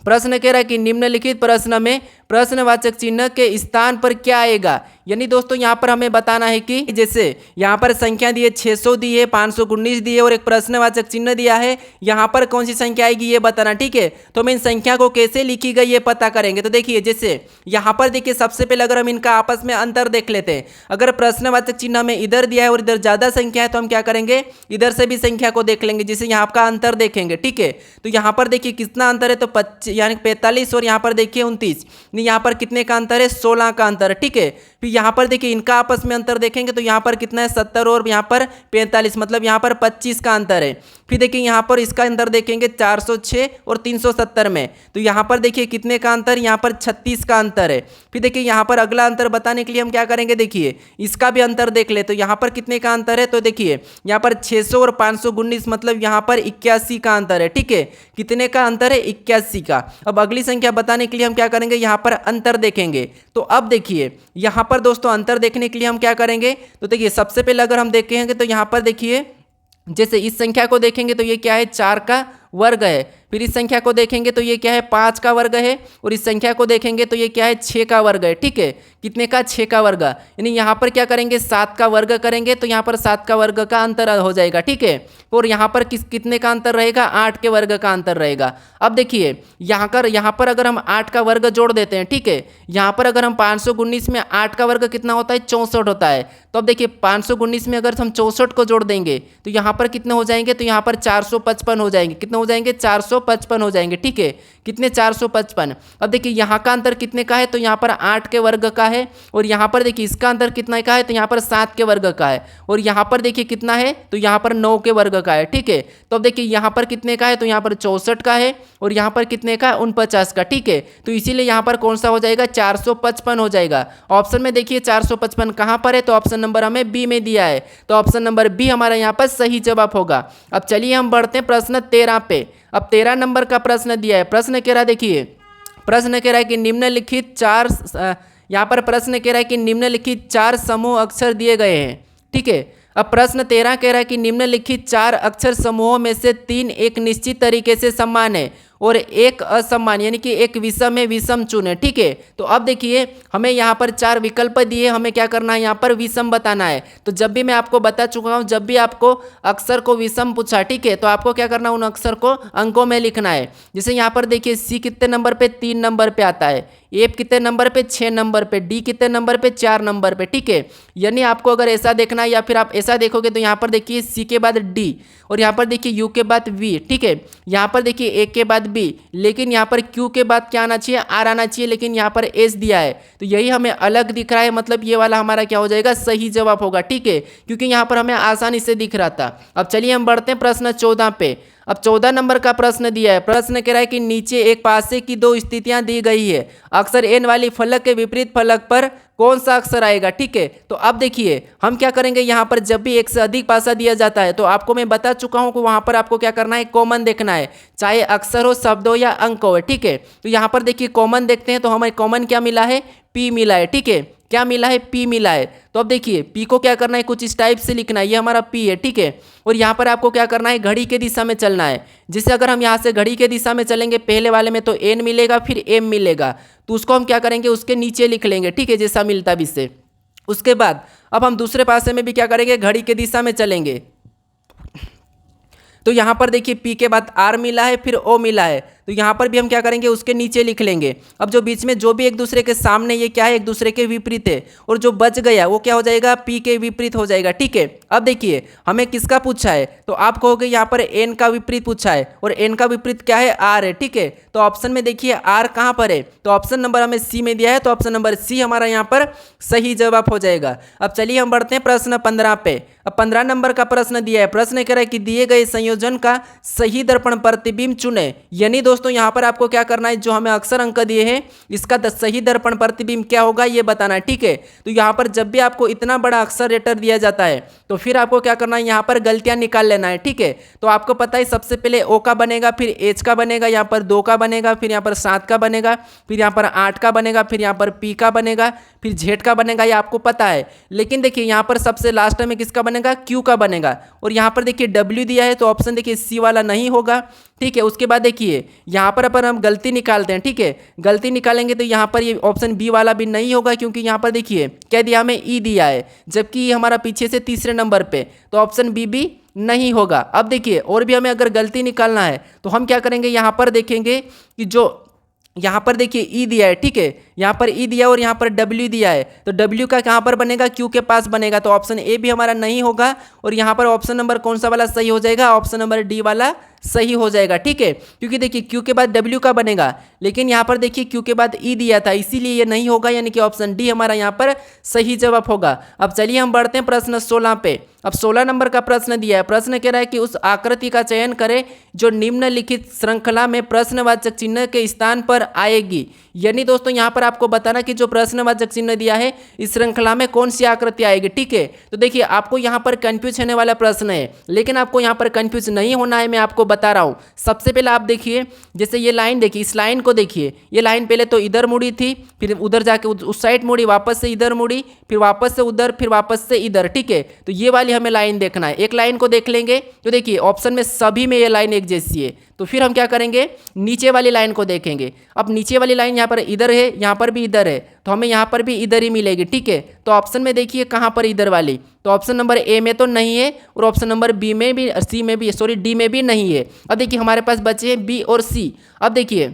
A: प्रश्न कह रहा है कि निम्नलिखित प्रश्न में प्रश्नवाचक चिन्ह के स्थान पर क्या आएगा। यानी दोस्तों यहाँ पर हमें बताना है कि जैसे यहाँ पर संख्या दी है 600 दी है, 519 दी है और एक प्रश्नवाचक चिन्ह दिया है, यहाँ पर कौन सी संख्या आएगी ये बताना, ठीक है। तो हम इन संख्या को कैसे लिखी गई ये पता करेंगे। तो देखिए जैसे यहाँ पर देखिए सबसे पहले अगर हम इनका आपस में अंतर देख लेते हैं, अगर प्रश्नवाचक चिन्ह हमें इधर दिया है और इधर ज़्यादा संख्या है तो हम क्या करेंगे, इधर से भी संख्या को देख लेंगे, जिससे यहाँ का अंतर देखेंगे, ठीक है। तो यहाँ पर देखिए कितना अंतर है, तो 25 यानी 45 और यहाँ पर देखिए 29, यहाँ पर कितने का अंतर है, 16 का अंतर है, ठीक है। फिर यहाँ पर देखिए इनका आपस में अंतर देखेंगे तो यहाँ पर कितना है, 70 और यहाँ पर 45, मतलब यहाँ पर 25 का अंतर है। फिर देखिए यहाँ पर इसका अंतर देखेंगे 406 और 370 में, तो यहाँ पर देखिए कितने का अंतर, यहाँ पर 36 का अंतर है। फिर देखिए यहाँ पर अगला अंतर बताने के लिए हम क्या करेंगे, देखिए इसका भी अंतर देख ले, तो यहाँ पर कितने का अंतर है, तो देखिए यहाँ पर 600 और 519 मतलब यहाँ पर 81 का अंतर है, ठीक है। कितने का अंतर है, 81 का। अब अगली संख्या बताने के लिए हम क्या करेंगे, यहाँ पर अंतर देखेंगे। तो अब देखिए यहाँ पर दोस्तों अंतर देखने के लिए हम क्या करेंगे, तो देखिए सबसे पहले अगर हम देखेंगे तो यहाँ पर देखिए जैसे इस संख्या को देखेंगे तो ये क्या है, 4 का वर्ग है। फिर इस संख्या को देखेंगे तो ये क्या है, 5 का वर्ग है, और इस संख्या को देखेंगे तो ये क्या है, 6 का वर्ग है, ठीक है। कितने का, 6 का वर्ग। यानी यहाँ पर क्या करेंगे, 7 का वर्ग करेंगे तो यहाँ पर 7 का वर्ग का अंतर हो जाएगा, ठीक है। और यहाँ पर कितने का अंतर रहेगा, 8 के वर्ग का अंतर रहेगा। अब देखिए यहाँ पर अगर हम 8 का वर्ग जोड़ देते हैं, ठीक है, यहाँ पर अगर हम 519 में 8 का वर्ग कितना होता है, 64 होता है। तो अब देखिए 519 में अगर हम 64 को जोड़ देंगे तो यहाँ पर कितने हो जाएंगे, तो यहाँ पर 455 हो जाएंगे। कितने हो जाएंगे, 455 हो जाएंगे, ठीक है। कितने, 455। अब देखिए यहाँ का अंतर कितने का है, तो यहाँ पर 8 के वर्ग का है, और यहाँ पर देखिए इसका अंतर कितना का है, तो यहाँ पर 7 के वर्ग का है, और यहाँ पर देखिए कितना है, तो यहाँ पर 9 के वर्ग का है, ठीक है। तो अब देखिए यहाँ पर कितने का है, तो यहाँ पर 64 का है, और यहाँ पर कितने का, 49 का, ठीक है। तो इसीलिए यहाँ पर कौन सा हो जाएगा, 455 हो जाएगा। ऑप्शन में देखिए 455 कहाँ पर है, तो ऑप्शन नंबर हमें बी में दिया है, तो ऑप्शन नंबर बी हमारा यहाँ पर सही जवाब होगा। अब चलिए हम बढ़ते हैं प्रश्न 13 पे। अब 13 नंबर का प्रश्न दिया है। प्रश्न कह रहा है, देखिए प्रश्न कह रहा है कि निम्नलिखित चार यहाँ पर प्रश्न कह रहा है कि निम्नलिखित 4 समूह अक्षर दिए गए हैं, ठीक है। अब प्रश्न 13 कह रहा है कि निम्नलिखित 4 अक्षर समूहों में से 3 एक निश्चित तरीके से समान है और एक असमान यानी कि एक विषम में विषम चुने, ठीक है। तो अब देखिए हमें यहाँ पर 4 विकल्प दिए, हमें क्या करना है, यहाँ पर विषम बताना है। तो जब भी मैं आपको बता चुका हूँ, जब भी आपको अक्षर को विषम पूछा, ठीक है, तो आपको क्या करना है, उन अक्षर को अंकों में लिखना है। जैसे यहाँ पर देखिए सी कितने नंबर पे, 3 नंबर पे आता है, ए कितने नंबर पे, 6 नंबर पे, डी कितने नंबर पे, 4 नंबर पे, ठीक है। यानी आपको अगर ऐसा देखना है या फिर आप ऐसा देखोगे तो यहाँ पर देखिए सी के बाद डी, और यहाँ पर देखिए यू के बाद वी, ठीक है। यहाँ पर देखिए ए के बाद बी, लेकिन यहाँ पर क्यू के बाद क्या आना चाहिए, आर आना चाहिए, लेकिन यहाँ पर एस दिया है, तो यही हमें अलग दिख रहा है, मतलब ये वाला हमारा क्या हो जाएगा, सही जवाब होगा, ठीक है, क्योंकि यहाँ पर हमें आसानी से दिख रहा था। अब चलिए हम बढ़ते हैं प्रश्न 14 पे। अब 14 नंबर का प्रश्न दिया है। प्रश्न कह रहा है कि नीचे एक पासे की 2 स्थितियां दी गई है, अक्षर एन वाली फलक के विपरीत फलक पर कौन सा अक्षर आएगा, ठीक है। तो अब देखिए हम क्या करेंगे, यहाँ पर जब भी एक से अधिक पासा दिया जाता है तो आपको मैं बता चुका हूँ कि वहाँ पर आपको क्या करना है, कॉमन देखना है, चाहे अक्षर हो, शब्द हो या अंक हो, ठीक है। तो यहाँ पर देखिए कॉमन देखते हैं, तो हमें कॉमन क्या मिला है, पी मिला है, ठीक है। क्या मिला है, पी मिला है। तो अब देखिए पी को क्या करना है, कुछ इस टाइप से लिखना है, ये हमारा पी है, ठीक है। और यहाँ पर आपको क्या करना है, घड़ी के दिशा में चलना है। जिससे अगर हम यहाँ से घड़ी के दिशा में चलेंगे, पहले वाले में तो एन मिलेगा, फिर एम मिलेगा, तो उसको हम क्या करेंगे, उसके नीचे लिख लेंगे, ठीक है, जैसा मिलता भी से। उसके बाद अब हम दूसरे पासे में भी क्या करेंगे, घड़ी के दिशा में चलेंगे। तो यहाँ पर देखिए P के बाद R मिला है, फिर O मिला है, तो यहाँ पर भी हम क्या करेंगे, उसके नीचे लिख लेंगे। अब जो बीच में जो भी एक दूसरे के सामने ये क्या है, एक दूसरे के विपरीत है, और जो बच गया वो क्या हो जाएगा, P के विपरीत हो जाएगा। ठीक है, अब देखिए हमें किसका पूछा है, तो आप कहोगे यहाँ पर N का विपरीत पूछा है, और N का विपरीत क्या है, R है। ठीक है, तो ऑप्शन में देखिए R कहाँ पर है, तो ऑप्शन नंबर हमें C में दिया है, तो ऑप्शन नंबर C हमारा यहाँ पर सही जवाब हो जाएगा। अब चलिए हम बढ़ते हैं प्रश्न 15 पे। अब 15 नंबर का प्रश्न दिया है, प्रश्न कह रहा है कि दिए गए संयोजन का सही दर्पण प्रतिबिंब चुने। यानी दोस्तों यहाँ पर आपको क्या करना है, जो हमें अक्षर अंक दिए हैं इसका सही दर्पण प्रतिबिंब क्या होगा ये बताना है। ठीक है, तो यहाँ पर जब भी आपको इतना बड़ा अक्षर लेटर दिया जाता है तो फिर आपको क्या करना है, यहाँ पर गलतियाँ निकाल लेना है। ठीक है, तो आपको पता है सबसे पहले O का बनेगा, फिर H का बनेगा, यहाँ पर 2 का बनेगा, फिर यहाँ पर 7 का बनेगा, फिर यहाँ पर 8 का बनेगा, फिर यहाँ पर P का बनेगा, फिर Z का बनेगा, ये आपको पता है। लेकिन देखिए यहाँ पर सबसे लास्ट में किसका बनेगा, Q का बनेगा, और यहाँ पर देखिए W दिया है तो ऑप्शन देखिए C वाला नहीं होगा। ठीक है, उसके बाद देखिए यहाँ पर अपन हम गलती निकालते हैं। ठीक है, गलती निकालेंगे तो यहाँ पर ये ऑप्शन बी वाला भी नहीं होगा, क्योंकि यहाँ पर देखिए क्या दिया, हमें ई दिया है, जबकि ये हमारा पीछे से तीसरे नंबर पे, तो ऑप्शन बी भी नहीं होगा। अब देखिए और भी हमें अगर गलती निकालना है तो हम क्या करेंगे, यहाँ पर देखेंगे कि जो यहाँ पर देखिए ई दिया है। ठीक है, यहाँ पर ई दिया और यहाँ पर डब्ल्यू दिया है, तो डब्ल्यू का कहाँ पर बनेगा, क्यू के पास बनेगा, तो ऑप्शन ए भी हमारा नहीं होगा। और यहाँ पर ऑप्शन नंबर कौन सा वाला सही हो जाएगा, ऑप्शन नंबर डी वाला सही हो जाएगा। ठीक है, क्योंकि देखिए क्यू के बाद डब्ल्यू का बनेगा, लेकिन यहाँ पर देखिए क्यू के बाद ई दिया था, इसीलिए ये नहीं होगा, यानी कि ऑप्शन डी हमारा यहाँ पर सही जवाब होगा। अब चलिए हम बढ़ते हैं प्रश्न 16 पे। अब 16 नंबर का प्रश्न दिया है, प्रश्न कह रहा है कि उस आकृति का चयन करें जो निम्नलिखित श्रृंखला में प्रश्नवाचक चिन्ह के स्थान पर आएगी। यानी दोस्तों यहाँ पर आपको बताना कि जो प्रश्नवाचक चिन्ह दिया है इस श्रृंखला में कौन सी आकृति आएगी। ठीक है, तो देखिए आपको यहाँ पर कंफ्यूज होने वाला प्रश्न है, लेकिन आपको यहाँ पर कंफ्यूज नहीं होना है, मैं आपको बता रहा हूँ। सबसे पहले आप देखिए, जैसे ये लाइन देखिए, इस लाइन को देखिए, ये लाइन पहले तो इधर मुड़ी थी, फिर उधर जाके उस साइड मुड़ी, वापस से इधर मुड़ी, फिर वापस से उधर, फिर वापस से इधर। ठीक है, तो ये वाली हमें लाइन देखना है। एक लाइन को देख लेंगे तो देखिए ऑप्शन में सभी में ये लाइन एक जैसी है, तो फिर हम क्या करेंगे, नीचे वाली लाइन को देखेंगे। अब नीचे वाली लाइन यहाँ पर इधर है, यहाँ पर भी इधर है, तो हमें यहाँ पर भी इधर ही मिलेगी। ठीक है, तो ऑप्शन में देखिए कहाँ पर इधर वाली, तो ऑप्शन नंबर ए में तो नहीं है, और ऑप्शन नंबर बी में भी, सी में भी, सॉरी डी में भी नहीं है। अब देखिए हमारे पास बचे हैं बी और सी। अब देखिए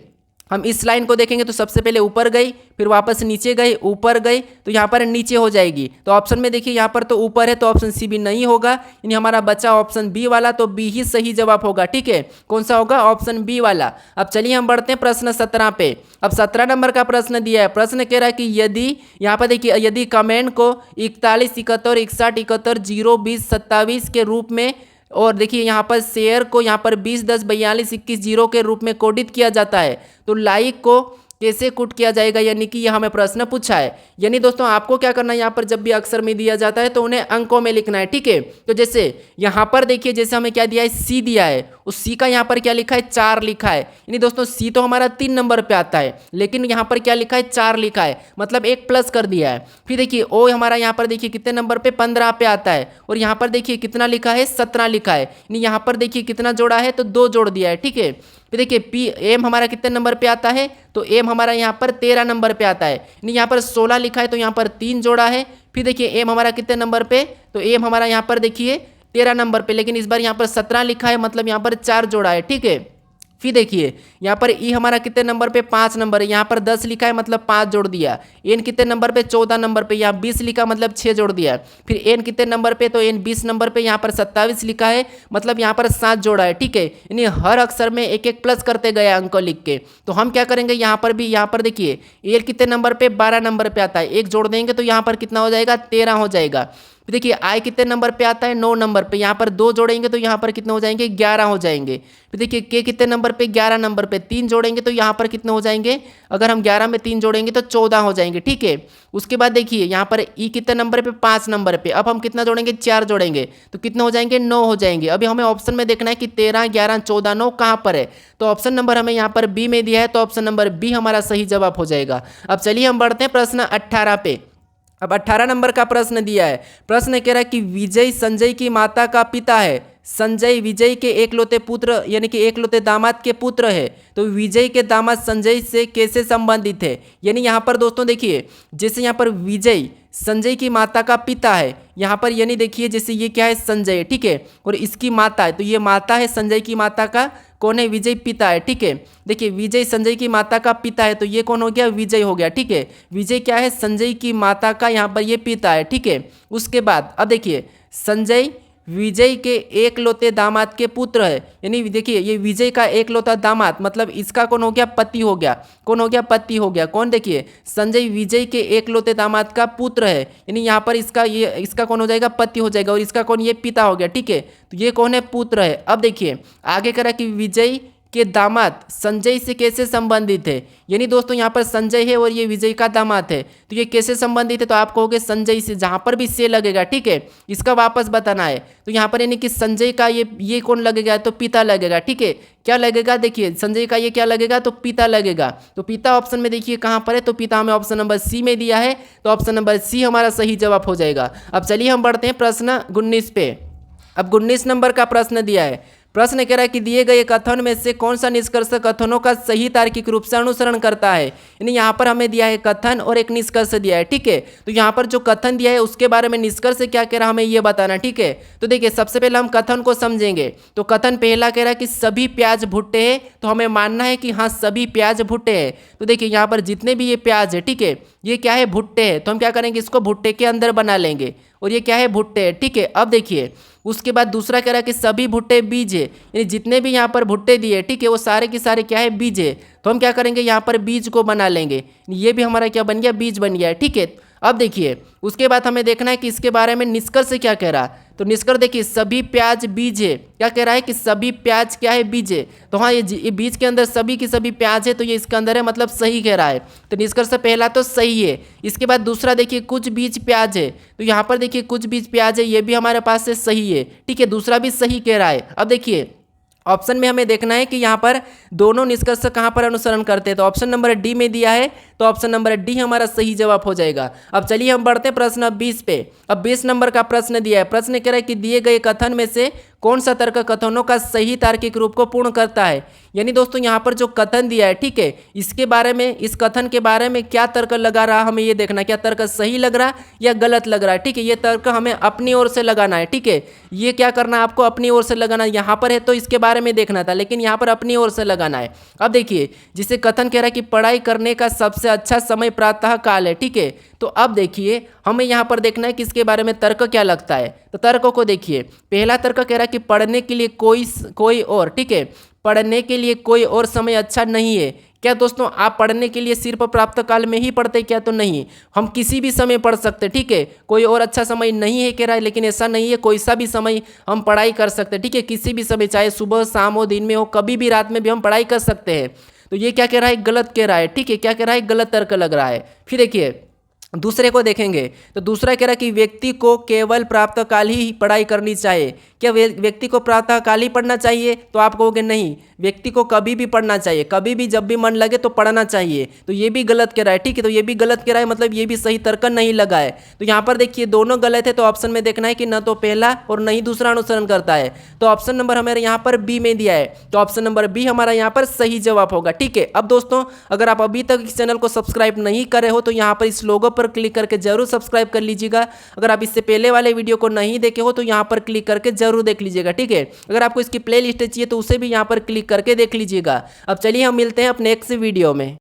A: हम इस लाइन को देखेंगे तो सबसे पहले ऊपर गई, फिर वापस नीचे गई, ऊपर गई, तो यहाँ पर नीचे हो जाएगी। तो ऑप्शन में देखिए यहाँ पर तो ऊपर है, तो ऑप्शन सी भी नहीं होगा, यानी हमारा बचा ऑप्शन बी वाला, तो बी ही सही जवाब होगा। ठीक है, कौन सा होगा, ऑप्शन बी वाला। अब चलिए हम बढ़ते हैं प्रश्न 17 पे। अब 17 नंबर का प्रश्न दिया है, प्रश्न कह रहा है कि यदि यहाँ पर देखिए, यदि कमेंट को 41 71 61 71 0 20 27 के रूप में, और देखिए यहाँ पर शेयर को यहाँ पर 20 10 42 21 0 के रूप में कोडित किया जाता है, तो लाइक को कैसे कोड किया जाएगा, यानी कि यह हमें प्रश्न पूछा है। यानी दोस्तों आपको क्या करना है, यहाँ पर जब भी अक्षर में दिया जाता है तो उन्हें अंकों में लिखना है। ठीक है, तो जैसे यहाँ पर देखिए, जैसे हमें क्या दिया है, सी दिया है, उस सी का यहाँ पर क्या लिखा है, 4 लिखा है। यानी दोस्तों सी तो हमारा 3 नंबर पे आता है, लेकिन यहाँ पर क्या लिखा है, 4 लिखा है, मतलब एक प्लस कर दिया है। फिर देखिए ओ हमारा यहाँ पर देखिए कितने नंबर पे, 15 पे आता है, और यहाँ पर देखिए कितना लिखा है, 17 लिखा है। यानी यहाँ पर देखिए कितना जोड़ा है, तो 2 जोड़ दिया है। ठीक है, फिर देखिए पी एम हमारा कितने नंबर पे आता है, तो एम हमारा यहाँ पर 13 नंबर पे आता है, यानी यहाँ पर 16 लिखा है, तो यहाँ पर 3 जोड़ा है। फिर देखिए एम हमारा कितने नंबर पे, तो एम हमारा यहाँ पर देखिए 13 नंबर पे, लेकिन इस बार यहाँ पर 17 लिखा है, मतलब यहाँ पर 4 जोड़ा है। ठीक है, फिर देखिए यहाँ पर ई हमारा कितने नंबर पे, 5 नंबर है, यहाँ पर 10 लिखा है, मतलब 5 जोड़ दिया। एन कितने नंबर पे, 14 नंबर पे, यहाँ 20 लिखा, मतलब 6 जोड़ दिया। फिर एन कितने नंबर पे, तो एन 20 नंबर पे, यहाँ पर 27 लिखा है, मतलब यहाँ पर 7 जोड़ा है। ठीक है, यानी हर अक्षर में एक एक प्लस करते गया अंक लिख के। तो हम क्या करेंगे, यहाँ पर भी, यहाँ पर देखिए एल कितने नंबर पे, 12 नंबर पे आता है, एक जोड़ देंगे तो यहाँ पर कितना हो जाएगा, 13 हो जाएगा। फिर देखिए आई कितने नंबर पे आता है, 9 नंबर पे, यहाँ पर 2 जोड़ेंगे तो यहाँ पर कितने हो जाएंगे, 11 हो जाएंगे। फिर देखिए के कितने नंबर पे, 11 नंबर पे, 3 जोड़ेंगे तो यहाँ पर कितने हो जाएंगे, अगर हम 11 में 3 जोड़ेंगे तो 14 हो जाएंगे। ठीक है, उसके बाद देखिए यहाँ पर ई कितने नंबर पे, 5 नंबर पे, अब हम कितना जोड़ेंगे, 4 जोड़ेंगे तो कितने हो जाएंगे, 9 हो जाएंगे। अभी हमें ऑप्शन में देखना है कि 13 11 14 9 कहाँ पर है, तो ऑप्शन नंबर हमें यहाँ पर बी में दिया है, तो ऑप्शन नंबर बी हमारा सही जवाब हो जाएगा। अब चलिए हम बढ़ते हैं प्रश्न 18 पे। अब 18 नंबर का प्रश्न दिया है, प्रश्न कह रहा है कि विजय संजय की माता का पिता है, संजय विजय के एकलौते पुत्र यानी कि एकलौते दामाद के पुत्र है, तो विजय के दामाद संजय से कैसे संबंधित है। यानी यहाँ पर दोस्तों देखिए, जैसे यहाँ पर विजय संजय की माता का पिता है यहाँ पर, यानी देखिए जैसे ये क्या है संजय, ठीक है, और इसकी माता है, तो ये माता है संजय की माता का कौन है, विजय पिता है, ठीक है। देखिए विजय संजय की माता का पिता है, तो ये कौन हो गया, विजय हो गया, ठीक है। विजय क्या है, संजय की माता का यहाँ पर ये पिता है, ठीक है। उसके बाद अब देखिए संजय विजय के एकलौते दामाद के पुत्र है, यानी देखिए ये विजय का एकलौता दामाद, मतलब इसका कौन हो गया, पति हो गया, कौन हो गया, पति हो गया। कौन, देखिए संजय विजय के एकलौते दामाद का पुत्र है, यानी यहाँ पर इसका कौन हो जाएगा, पति हो जाएगा, और इसका कौन, ये पिता हो गया, ठीक है। तो ये कौन है, पुत्र है। अब देखिए आगे करा कि विजय के दामाद संजय से कैसे संबंधित है, यानी दोस्तों यहाँ पर संजय है और ये विजय का दामाद है, तो ये कैसे संबंधित है, तो आप कहोगे संजय से, जहाँ पर भी से लगेगा, ठीक है, इसका वापस बताना है। तो यहाँ पर यानी कि संजय का ये कौन लगेगा, तो पिता लगेगा, ठीक है। क्या लगेगा, देखिए संजय का ये क्या लगेगा, तो पिता लगेगा। तो पिता ऑप्शन में देखिए कहाँ पर है, तो पिता हमें ऑप्शन नंबर सी में दिया है, तो ऑप्शन नंबर सी हमारा सही जवाब हो जाएगा। अब चलिए हम बढ़ते हैं प्रश्न 19 पे। अब 19 नंबर का प्रश्न दिया है। प्रश्न कह रहा है कि दिए गए कथन में से कौन सा निष्कर्ष कथनों का सही तार्किक रूप से अनुसरण करता है, यानी यहाँ पर हमें दिया है कथन और एक निष्कर्ष दिया है, ठीक है। तो यहाँ पर जो कथन दिया है उसके बारे में निष्कर्ष क्या कह रहा है हमें ये बताना, ठीक है। तो देखिए सबसे पहले हम कथन को समझेंगे। तो कथन पहला कह रहा है कि सभी प्याज भुट्टे हैं, तो हमें मानना है कि हाँ सभी प्याज भुट्टे हैं। तो देखिए यहाँ पर जितने भी ये प्याज है, ठीक है, ये क्या है, भुट्टे है, तो हम क्या करेंगे, इसको भुट्टे के अंदर बना लेंगे, और ये क्या है, भुट्टे है, ठीक है। अब देखिए उसके बाद दूसरा कह रहा है कि सभी भुट्टे बीज है, यानी जितने भी यहाँ पर भुट्टे दिए, ठीक है, वो सारे के सारे क्या है, बीज है, तो हम क्या करेंगे, यहाँ पर बीज को बना लेंगे, ये भी हमारा क्या बन गया, बीज बन गया है, ठीक है। अब देखिए उसके बाद हमें देखना है कि इसके बारे में निष्कर्ष क्या कह रहा है। तो निष्कर्ष देखिए सभी प्याज बीज है, क्या कह रहा है कि सभी प्याज क्या है, बीज है, तो हाँ ये बीज के अंदर सभी की सभी प्याज है, तो ये इसके अंदर है, मतलब सही कह रहा है। तो निष्कर्ष पहला तो सही है। इसके बाद दूसरा देखिए कुछ बीज प्याज है, तो यहाँ पर देखिए कुछ बीज प्याज है, ये भी हमारे पास से सही है, ठीक है, दूसरा भी सही कह रहा है। अब देखिए ऑप्शन में हमें देखना है कि यहाँ पर दोनों निष्कर्ष कहाँ पर अनुसरण करते हैं, तो ऑप्शन नंबर डी में दिया है, तो ऑप्शन नंबर डी हमारा सही जवाब हो जाएगा। अब चलिए हम बढ़ते हैं प्रश्न 20 पे। अब 20 नंबर का प्रश्न दिया है। प्रश्न कह रहा है कि दिए गए कथन में से कौन सा तर्क कथनों का सही तार्किक रूप को पूर्ण करता है, यानी दोस्तों यहाँ पर जो कथन दिया है, ठीक है, इसके बारे में, इस कथन के बारे में क्या तर्क लगा रहा हमें ये देखना, क्या तर्क सही लग रहा या गलत लग रहा है, ठीक है। ये तर्क हमें अपनी ओर से लगाना है, ठीक है, ये क्या करना है आपको, अपनी ओर से लगाना। यहाँ पर है तो इसके बारे में देखना था, लेकिन यहाँ पर अपनी ओर से लगाना है। अब देखिए जिसे कथन कह रहा है कि पढ़ाई करने का सबसे अच्छा समय प्रातः काल है, ठीक है। तो अब देखिए हमें यहाँ पर देखना है कि इसके बारे में तर्क क्या लगता है। तो तर्कों को देखिए, पहला तर्क कह रहा है कि पढ़ने के लिए कोई और, ठीक है, पढ़ने के लिए कोई और समय अच्छा नहीं है। क्या दोस्तों आप पढ़ने के लिए सिर्फ प्राप्त काल में ही पढ़ते, क्या, तो नहीं, हम किसी भी समय पढ़ सकते, ठीक है, कोई और अच्छा समय नहीं है कह रहा है, लेकिन ऐसा नहीं है, कोई सा भी समय हम पढ़ाई कर सकते, ठीक है, किसी भी समय, चाहे सुबह शाम हो, दिन में हो, कभी भी रात में भी हम पढ़ाई कर सकते हैं। तो ये क्या कह रहा है, गलत कह रहा है, ठीक है, क्या कह रहा है, गलत तर्क लग रहा है। फिर देखिए दूसरे को देखेंगे। तो दूसरा कह रहा है कि व्यक्ति को केवल प्रातः काल ही पढ़ाई करनी चाहिए। क्या व्यक्ति को प्रातः काल ही पढ़ना चाहिए, तो आप कहोगे नहीं, व्यक्ति को कभी भी पढ़ना चाहिए, कभी भी जब भी मन लगे तो पढ़ना चाहिए। तो ये भी गलत कह रहा है, ठीक है, तो ये भी गलत कह रहा है, मतलब ये भी सही तर्क नहीं लगा है। तो यहाँ पर देखिए दोनों गलत है, तो ऑप्शन में देखना है कि न तो पहला और न ही दूसरा अनुसरण करता है। तो ऑप्शन नंबर हमारे यहाँ पर बी में दिया है, तो ऑप्शन नंबर बी हमारा यहाँ पर सही जवाब होगा, ठीक है। अब दोस्तों अगर आप अभी तक इस चैनल को सब्सक्राइब नहीं करे हो तो यहाँ पर इस लोगो पर क्लिक करके जरूर सब्सक्राइब कर लीजिएगा। अगर आप इससे पहले वाले वीडियो को नहीं देखे हो तो यहाँ पर क्लिक करके जरूर देख लीजिएगा, ठीक है। अगर आपको इसकी प्लेलिस्ट चाहिए तो उसे भी यहाँ पर क्लिक करके देख लीजिएगा। अब चलिए हम मिलते हैं अपने नेक्स्ट वीडियो में।